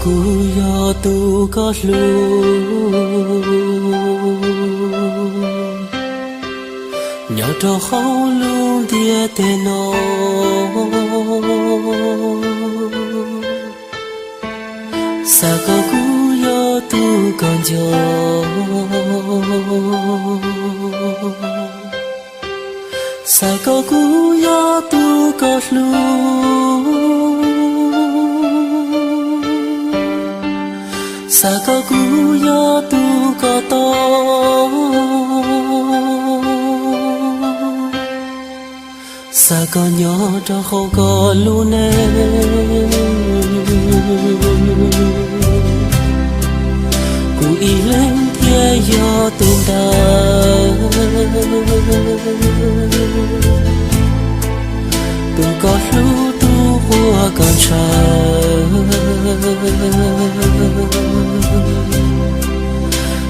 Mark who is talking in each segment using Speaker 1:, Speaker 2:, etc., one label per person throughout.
Speaker 1: cú yo tu có lu nhỏ trò khâu luôn tia tê nó sa có cú yo tu còn gió sa có cú yo tu có lu sa có cú yo tu có to sa có nhỏ cho không có luôn em cú ý lên thiên yo tung ta tu có lu tu hoa còn chờ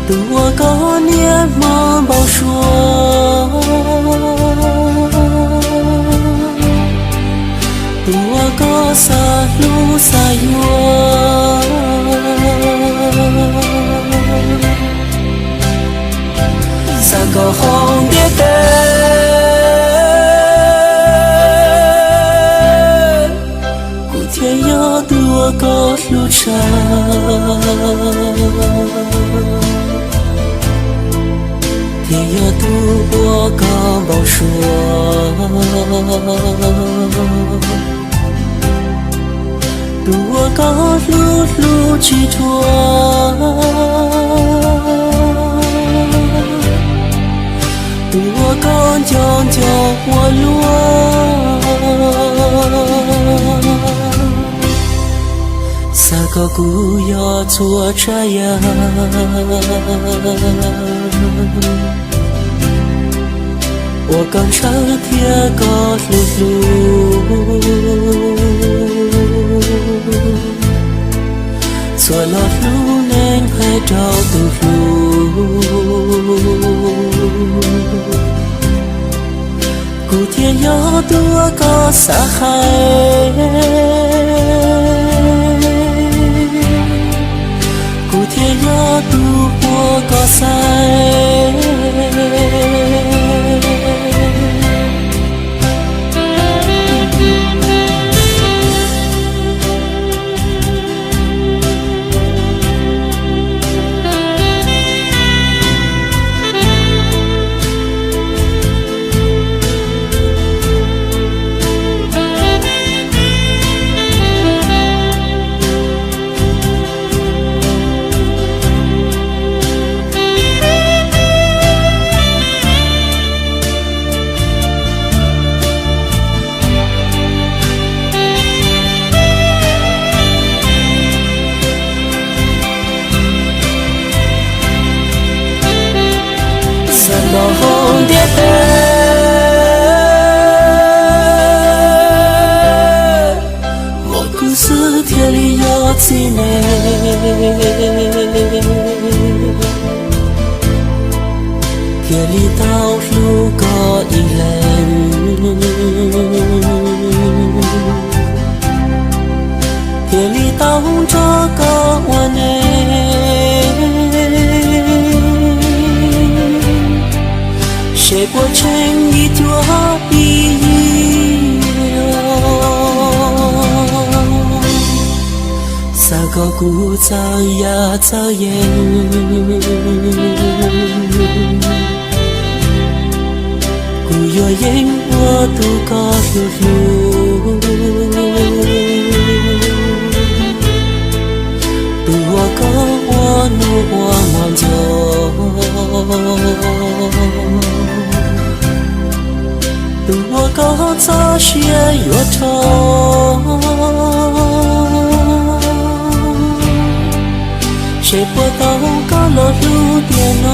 Speaker 1: tua có niệm mong bao xua tua có xa lu xa yua xa có không biết tên cụ thiên yo tua có lu cha thiên yo tu bua có bao xua tua có lu chỉ thua tua con chọn cho hoa lúa sa có cú yo chua trái ya我刚上天高噜噜，做了路能还找到路，古天要多高沙海，古天要多我高山。红蝶飞，我故事天里有几年，天里道路过一人，天里道着个我呢。谁过成一朵意sa có cú sao ya sao yen cú yo yen wo tu có lu tu wo có wo nu wo ngon jo我高早些越长，谁不懂高了路点呢？